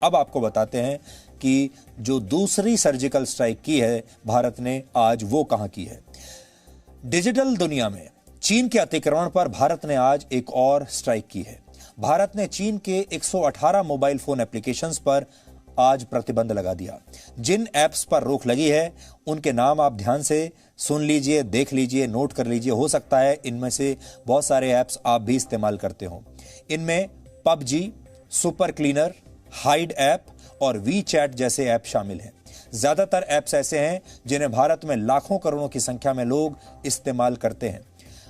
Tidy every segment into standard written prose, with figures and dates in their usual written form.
अब आपको बताते हैं कि जो दूसरी सर्जिकल स्ट्राइक की है भारत ने, आज वो कहां की है। डिजिटल दुनिया में चीन के अतिक्रमण पर भारत ने आज एक और स्ट्राइक की है। भारत ने चीन के 118 मोबाइल फोन एप्लीकेशंस पर आज प्रतिबंध लगा दिया। जिन ऐप्स पर रोक लगी है उनके नाम आप ध्यान से सुन लीजिए, देख लीजिए, नोट कर लीजिए। हो सकता है इनमें से बहुत सारे ऐप्स आप भी इस्तेमाल करते हो। इनमें PUBG, super cleaner, hide app और वी चैट जैसे ऐप शामिल हैं। ज्यादातर ऐप्स ऐसे हैं जिन्हें भारत में लाखों करोड़ों की संख्या में लोग इस्तेमाल करते हैं।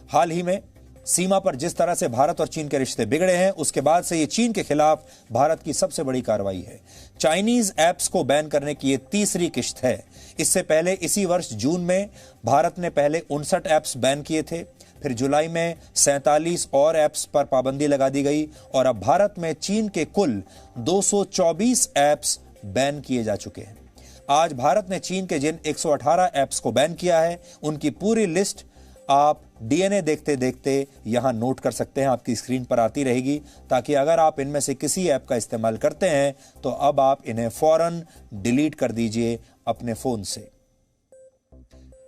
हाल ही में सीमा पर जिस तरह से भारत और चीन के रिश्ते बिगड़े हैं, उसके बाद से ये चीन के खिलाफ भारत की सबसे बड़ी कार्रवाई है। चाइनीज ऐप्स को बैन करने की ये तीसरी किश्त है। इससे पहले इसी वर्ष जून में भारत ने पहले 59 ऐप्स बैन किए थे, फिर जुलाई में 47 और ऐप्स पर पाबंदी लगा दी गई और अब भारत में चीन के कुल 224 ऐप्स बैन किए जा चुके हैं। आज भारत ने चीन के जिन 118 ऐप्स को बैन किया है, उनकी पूरी लिस्ट आप डीएनए देखते देखते यहां नोट कर सकते हैं। आपकी स्क्रीन पर आती रहेगी, ताकि अगर आप इनमें से किसी ऐप का इस्तेमाल करते हैं तो अब आप इन्हें फौरन डिलीट कर दीजिए अपने फोन से।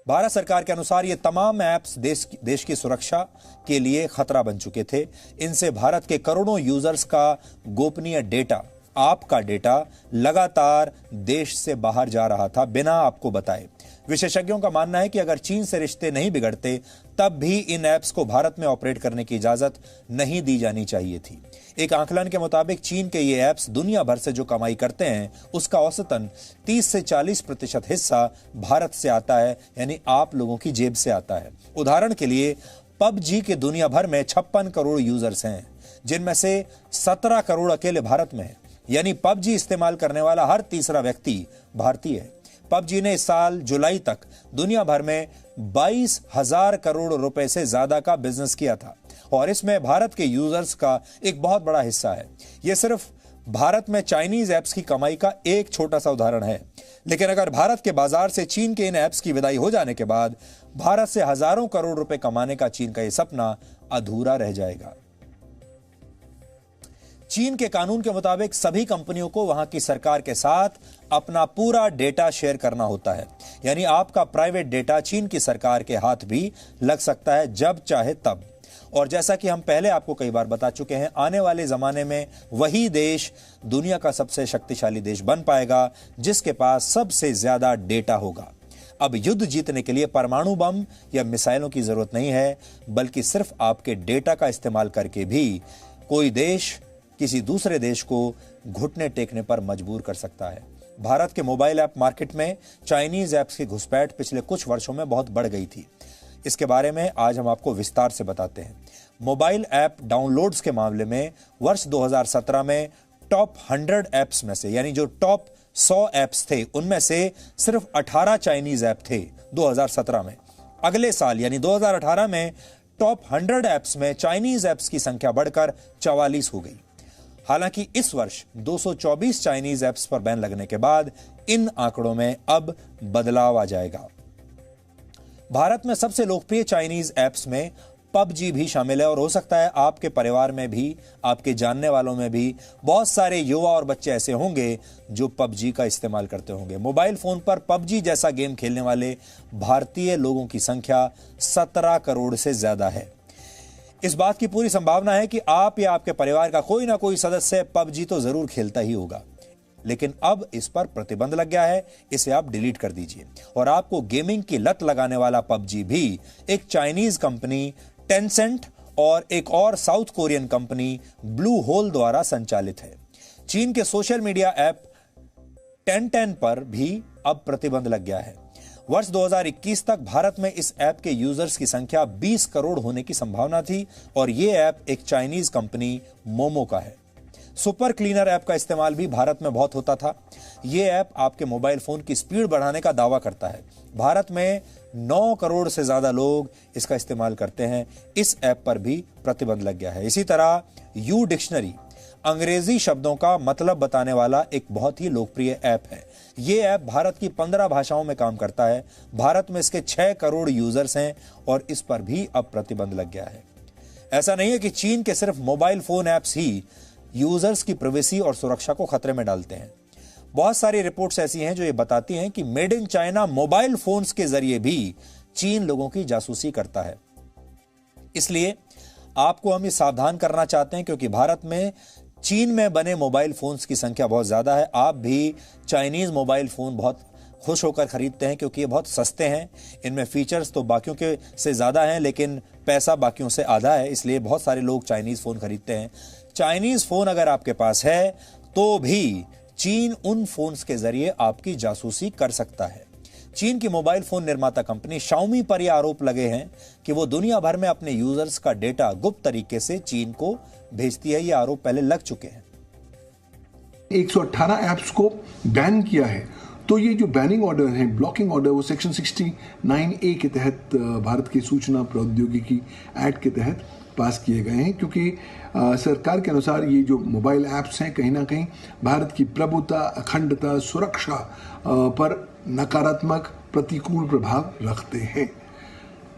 भारत सरकार के अनुसार ये तमाम ऐप्स देश की सुरक्षा के लिए खतरा बन चुके थे। इनसे भारत के करोड़ों यूजर्स का गोपनीय डेटा, आपका डेटा लगातार देश से बाहर जा रहा था बिना आपको बताए। विशेषज्ञों का मानना है कि अगर चीन से रिश्ते नहीं बिगड़ते तब भी इन ऐप्स को भारत में ऑपरेट करने की इजाजत नहीं दी जानी चाहिए थी। एक आंकलन के मुताबिक चीन के ये ऐप्स दुनिया भर से जो कमाई करते हैं उसका औसतन 30 से 40% हिस्सा भारत से आता है, यानी आप लोगों की जेब से आता है। उदाहरण के लिए पबजी के दुनिया भर में 56 करोड़ यूजर्स हैं, जिनमें से 17 करोड़ अकेले भारत में है, यानी पबजी इस्तेमाल करने वाला हर तीसरा व्यक्ति भारतीय है। पबजी ने इस साल जुलाई तक दुनिया भर में 22,000 करोड़ रुपए से ज्यादा का बिजनेस किया था और इसमें भारत के यूजर्स का एक बहुत बड़ा हिस्सा है। यह सिर्फ भारत में चाइनीज ऐप्स की कमाई का एक छोटा सा उदाहरण है, लेकिन अगर भारत के बाजार से चीन के इन ऐप्स की विदाई हो जाने के बाद भारत से हजारों करोड़ रुपए कमाने का चीन का यह सपना अधूरा रह जाएगा। चीन के कानून के मुताबिक सभी कंपनियों को वहां की सरकार के साथ अपना पूरा डेटा शेयर करना होता है, यानी आपका प्राइवेट डेटा चीन की सरकार के हाथ भी लग सकता है जब चाहे तब। और जैसा कि हम पहले आपको कई बार बता चुके हैं, आने वाले जमाने में वही देश दुनिया का सबसे शक्तिशाली देश बन पाएगा जिसके पास सबसे ज्यादा डेटा होगा। अब युद्ध जीतने के लिए परमाणु बम या मिसाइलों की जरूरत नहीं है, बल्कि सिर्फ आपके डेटा का इस्तेमाल करके भी कोई देश किसी दूसरे देश को घुटने टेकने पर मजबूर कर सकता है। भारत के मोबाइल ऐप मार्केट में चाइनीज ऐप्स की घुसपैठ पिछले कुछ वर्षों में बहुत बढ़ गई थी। इसके बारे में आज हम आपको विस्तार से बताते हैं। मोबाइल ऐप डाउनलोड्स के मामले में वर्ष 2017 में टॉप 100 ऐप्स में से, यानी जो टॉप 100 ऐप्स थे उनमें से सिर्फ 18 चाइनीज ऐप थे 2017 में। अगले साल यानी 2018 में टॉप 100 ऐप्स में चाइनीज ऐप्स की संख्या बढ़कर 44 हो गई। हालांकि इस वर्ष 224 चाइनीज ऐप्स पर बैन लगने के बाद इन आंकड़ों में अब बदलाव आ जाएगा। भारत में सबसे लोकप्रिय चाइनीज ऐप्स में पबजी भी शामिल है और हो सकता है आपके परिवार में भी, आपके जानने वालों में भी बहुत सारे युवा और बच्चे ऐसे होंगे जो पबजी का इस्तेमाल करते होंगे। मोबाइल फोन पर पबजी जैसा गेम खेलने वाले भारतीय लोगों की संख्या 17 करोड़ से ज्यादा है। इस बात की पूरी संभावना है कि आप या आपके परिवार का कोई ना कोई सदस्य पबजी तो जरूर खेलता ही होगा, लेकिन अब इस पर प्रतिबंध लग गया है। इसे आप डिलीट कर दीजिए। और आपको गेमिंग की लत लगाने वाला पबजी भी एक चाइनीज कंपनी टेंसेंट और एक और South Korean company Bluehole द्वारा संचालित है। चीन के सोशल मीडिया ऐप टेंटेन पर भी अब प्रतिबंध लग गया है। वर्ष 2021 तक भारत में इस ऐप के यूजर्स की संख्या 20 करोड़ होने की संभावना थी और यह ऐप एक चाइनीज कंपनी मोमो का है। सुपर क्लीनर ऐप का इस्तेमाल भी भारत में बहुत होता था। यह ऐप आपके मोबाइल फोन की स्पीड बढ़ाने का दावा करता है। भारत में 9 करोड़ से ज्यादा लोग इसका इस्तेमाल करते हैं। इस ऐप पर भी प्रतिबंध लग गया है। इसी तरह यू डिक्शनरी अंग्रेजी शब्दों का मतलब बताने वाला एक बहुत ही लोकप्रिय ऐप है। यह ऐप भारत की 15 भाषाओं में काम करता है। भारत में इसके 6 करोड़ यूजर्स हैं और इस पर भी अब प्रतिबंध लग गया है। ऐसा नहीं है कि चीन के सिर्फ मोबाइल फोन ऐप्स ही यूजर्स की प्राइवेसी और सुरक्षा को खतरे में डालते हैं। बहुत सारी रिपोर्ट्स ऐसी हैं जो ये बताती हैं कि made in China mobile phones के जरिए भी चीन लोगों की जासूसी करता है। इसलिए आपको हम ये सावधान करना चाहते हैं, क्योंकि भारत में चीन में बने मोबाइल फोन्स की संख्या बहुत ज्यादा है। आप भी चाइनीज मोबाइल फोन बहुत खुश होकर खरीदते हैं क्योंकि ये बहुत सस्ते हैं। इनमें फीचर्स तो बाकियों के से ज्यादा हैं, लेकिन पैसा बाकियों से आधा है, इसलिए बहुत सारे लोग चाइनीज फोन खरीदते हैं। चाइनीज फोन अगर आपके पास है तो भी चीन उन फोन्स के जरिए आपकी जासूसी कर सकता है। चीन की मोबाइल फोन निर्माता कंपनी शाओमी पर यह आरोप लगे हैं कि वो दुनिया भर में अपने यूजर्स का डेटा गुप्त तरीके से चीन को भेजती है। ये आरोप पहले लग चुके हैं। 118 ऐप्स को बैन किया है, तो ये जो बैनिंग ऑर्डर है, ब्लॉकिंग ऑर्डर, वो सेक्शन 69A के तहत भारत की सूचना प्रौद्योगिकी एक्ट के तहत पास किए गए हैं, क्योंकि सरकार के अनुसार ये जो मोबाइल ऐप्स हैं कहीं ना कहीं भारत की प्रभुता, अखंडता, सुरक्षा पर नकारात्मक प्रतिकूल प्रभाव रखते हैं।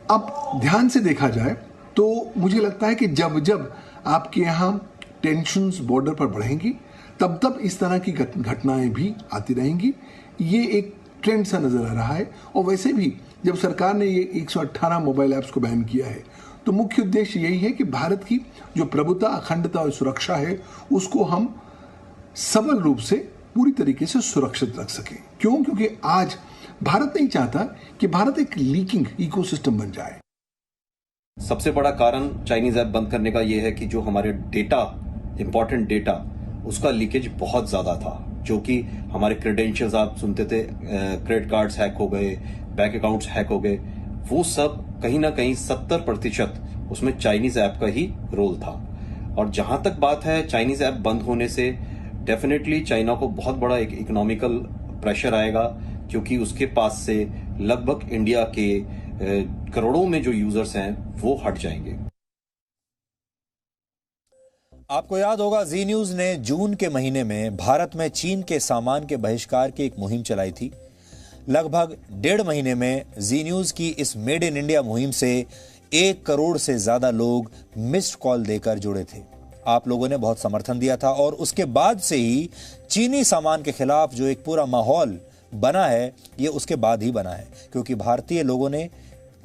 अब ध्यान से देखा जाए तो मुझे लगता है कि जब जब आपके यहाँ टेंशन्स बॉर्डर पर बढ़ेंगी तब तब इस तरह की घटनाएं भी आती रहेंगी। ये एक ट्रेंड सा नजर आ रहा है। और वैसे भी जब सरकार ने ये 118 मोबाइल ऐप्स को बैन किया है तो मुख्य उद्देश्य यही है कि भारत की जो प्रभुता, अखंडता और सुरक्षा है उसको हम सबल रूप से पूरी तरीके से सुरक्षित रख सकें। क्यों? क्योंकि आज भारत नहीं चाहता कि भारत एक लीकिंग इकोसिस्टम बन जाए। सबसे बड़ा कारण चाइनीज ऐप बंद करने का यह है कि जो हमारे डेटा, इंपॉर्टेंट डेटा, उसका लीकेज बहुत ज्यादा था, जो कि हमारे क्रेडेंशियल्स आप सुनते थे, क्रेडिट कार्ड्स हैक हो गए, बैंक अकाउंट्स हैक हो गए, वो सब कहीं ना कहीं 70% उसमें चाइनीज ऐप का ही रोल था। और जहां तक बात है चाइनीज ऐप बंद होने से, डेफिनेटली चाइना को बहुत बड़ा एक इकोनॉमिकल प्रेशर आएगा, क्योंकि उसके पास से लगभग इंडिया के करोड़ों में जो यूजर्स हैं वो हट जाएंगे। आपको याद होगा जी न्यूज ने जून के महीने में भारत में चीन के सामान के बहिष्कार की एक मुहिम चलाई थी। लगभग 1.5 महीने में जी न्यूज की इस मेड इन इंडिया मुहिम से 1 करोड़ से ज्यादा लोग मिस्ड कॉल देकर जुड़े थे। आप लोगों ने बहुत समर्थन दिया था और उसके बाद से ही चीनी सामान के खिलाफ जो एक पूरा माहौल बना है, ये उसके बाद ही बना है, क्योंकि भारतीय लोगों ने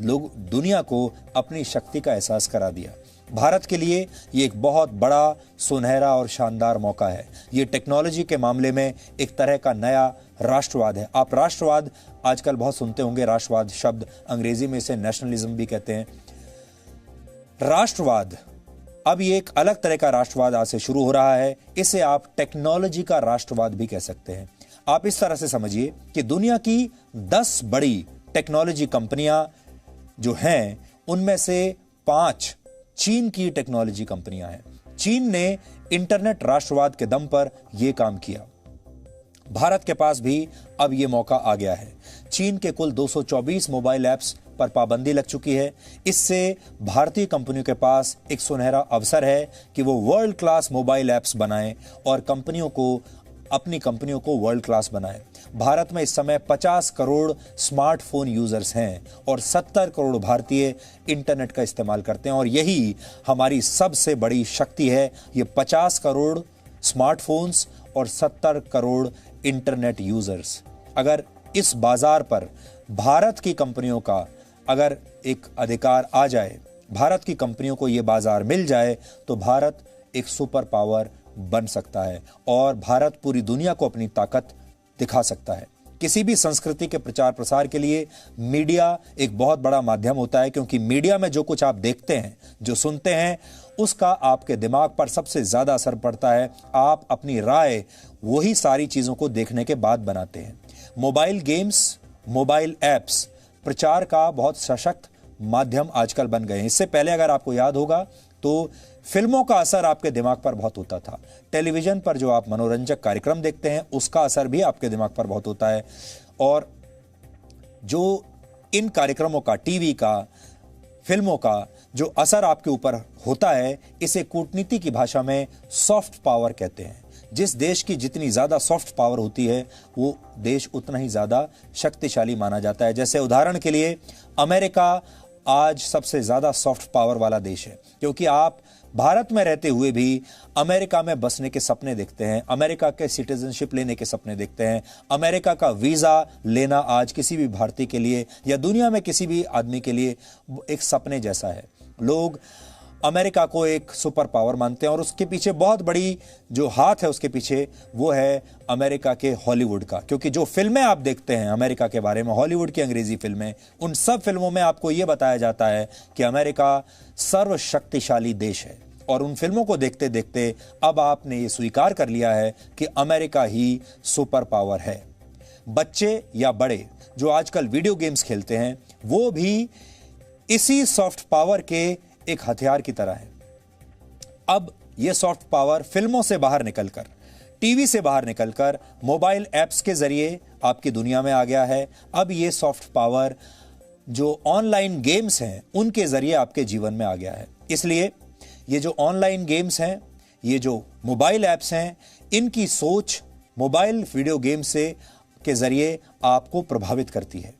दुनिया को अपनी शक्ति का एहसास करा दिया। भारत के लिए ये एक बहुत बड़ा, सुनहरा और शानदार मौका है। ये टेक्नोलॉजी के मामले में एक तरह का नया राष्ट्रवाद है। आप राष्ट्रवाद आजकल बहुत सुनते होंगे, राष्ट्रवाद शब्द, अंग्रेजी में इसे नेशनलिज्म भी कहते हैं। राष्ट्रवाद अब ये एक अलग तरह का राष्ट्रवाद आज से शुरू हो रहा है। इसे आप टेक्नोलॉजी का राष्ट्रवाद भी कह सकते हैं। आप इस तरह से समझिए कि दुनिया की 10 बड़ी टेक्नोलॉजी कंपनियां जो हैं, उनमें से 5 चीन की टेक्नोलॉजी कंपनियां हैं। चीन ने इंटरनेट राष्ट्रवाद के दम पर यह काम किया। भारत के पास भी अब यह मौका आ गया है। चीन के कुल 224 मोबाइल ऐप्स पर पाबंदी लग चुकी है। इससे भारतीय कंपनियों के पास एक सुनहरा अवसर है कि वो वर्ल्ड क्लास मोबाइल ऐप्स बनाएं और अपनी कंपनियों को वर्ल्ड क्लास बनाएं। भारत में इस समय 50 करोड़ स्मार्टफोन यूजर्स हैं और 70 करोड़ भारतीय इंटरनेट का इस्तेमाल करते हैं, और यही हमारी सबसे बड़ी शक्ति है, ये 50 करोड़ स्मार्टफोन्स और 70 करोड़ इंटरनेट यूजर्स। अगर इस बाजार पर भारत की कंपनियों का अगर एक अधिकार आ जाए, भारत की कंपनियों को यह बाजार मिल जाए, तो भारत एक सुपर पावर बन सकता है और भारत पूरी दुनिया को अपनी ताकत दिखा सकता है। किसी भी संस्कृति के प्रचार प्रसार के लिए मीडिया एक बहुत बड़ा माध्यम होता है, क्योंकि मीडिया में जो कुछ आप देखते हैं, जो सुनते हैं, उसका आपके दिमाग पर सबसे ज्यादा असर पड़ता है। आप अपनी राय वही सारी चीजों को देखने के बाद बनाते हैं। मोबाइल गेम्स, मोबाइल ऐप्स प्रचार का बहुत सशक्त माध्यम आजकल बन गए हैं। इससे पहले अगर आपको याद होगा तो फिल्मों का असर आपके दिमाग पर बहुत होता था। टेलीविजन पर जो आप मनोरंजक कार्यक्रम देखते हैं, उसका असर भी आपके दिमाग पर बहुत होता है। और जो इन कार्यक्रमों का, टीवी का, फिल्मों का जो असर आपके ऊपर होता है, इसे कूटनीति की भाषा में सॉफ्ट पावर कहते हैं। जिस देश की जितनी ज्यादा सॉफ्ट पावर होती है, वो देश उतना ही ज्यादा शक्तिशाली माना जाता है। जैसे उदाहरण के लिए अमेरिका आज सबसे ज्यादा सॉफ्ट पावर वाला देश है, क्योंकि आप भारत में रहते हुए भी अमेरिका में बसने के सपने देखते हैं, अमेरिका के सिटीजनशिप लेने के सपने देखते हैं। अमेरिका का वीजा लेना आज किसी भी भारतीय के लिए या दुनिया में किसी भी आदमी के लिए एक सपने जैसा है। लोग अमेरिका को एक सुपर पावर मानते हैं और उसके पीछे बहुत बड़ी जो हाथ है उसके पीछे वो है अमेरिका के हॉलीवुड का, क्योंकि जो फिल्में आप देखते हैं अमेरिका के बारे में, हॉलीवुड की अंग्रेजी फिल्में, उन सब फिल्मों में आपको यह बताया जाता है कि अमेरिका सर्वशक्तिशाली देश है। और उन फिल्मों को देखते देखते अब आपने ये स्वीकार कर लिया है कि अमेरिका ही सुपर पावर है। बच्चे या बड़े जो आजकल वीडियो गेम्स खेलते हैं वो भी इसी सॉफ्ट पावर के एक हथियार की तरह है। अब यह सॉफ्ट पावर फिल्मों से बाहर निकलकर, टीवी से बाहर निकलकर मोबाइल ऐप्स के जरिए आपकी दुनिया में आ गया है। अब यह सॉफ्ट पावर जो ऑनलाइन गेम्स हैं उनके जरिए आपके जीवन में आ गया है। इसलिए ये जो ऑनलाइन गेम्स हैं, ये जो मोबाइल ऐप्स हैं, इनकी सोच मोबाइल वीडियो गेम से के जरिए आपको प्रभावित करती है।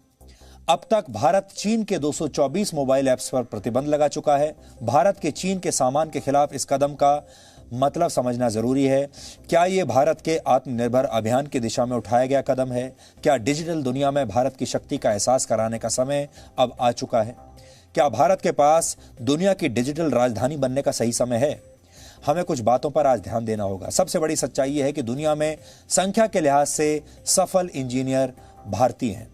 अब तक भारत चीन के 224 मोबाइल ऐप्स पर प्रतिबंध लगा चुका है। भारत के चीन के सामान के खिलाफ इस कदम का मतलब समझना जरूरी है। क्या यह भारत के आत्मनिर्भर अभियान की दिशा में उठाया गया कदम है? क्या डिजिटल दुनिया में भारत की शक्ति का एहसास कराने का समय अब आ चुका है? क्या भारत के पास दुनिया की डिजिटल राजधानी बनने का सही समय है? हमें कुछ बातों पर आज ध्यान देना होगा। सबसे बड़ी सच्चाई यह है कि दुनिया में संख्या के लिहाज से सफल इंजीनियर भारतीय हैं।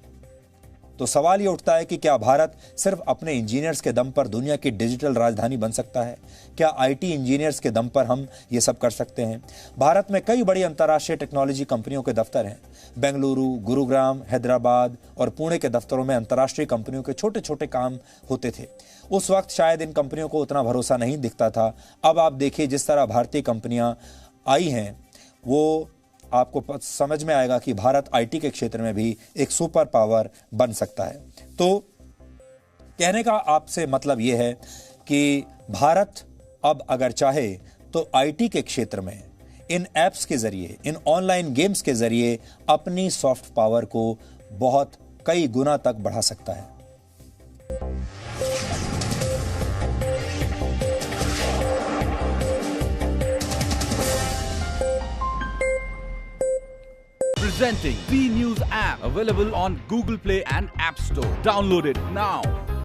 तो सवाल यह उठता है कि क्या भारत सिर्फ अपने इंजीनियर्स के दम पर दुनिया की डिजिटल राजधानी बन सकता है? क्या आईटी इंजीनियर्स के दम पर हम ये सब कर सकते हैं? भारत में कई बड़ी अंतर्राष्ट्रीय टेक्नोलॉजी कंपनियों के दफ्तर हैं। बेंगलुरु, गुरुग्राम, हैदराबाद और पुणे के दफ्तरों में अंतर्राष्ट्रीय कंपनियों के छोटे छोटे काम होते थे। उस वक्त शायद इन कंपनियों को उतना भरोसा नहीं दिखता था। अब आप देखिए जिस तरह भारतीय कंपनियां आई हैं वो आपको समझ में आएगा कि भारत आईटी के क्षेत्र में भी एक सुपर पावर बन सकता है। तो कहने का आपसे मतलब यह है कि भारत अब अगर चाहे तो आईटी के क्षेत्र में इन ऐप्स के जरिए, इन ऑनलाइन गेम्स के जरिए अपनी सॉफ्ट पावर को बहुत कई गुना तक बढ़ा सकता है। Presenting V News app, available on Google Play and App Store. Download it now.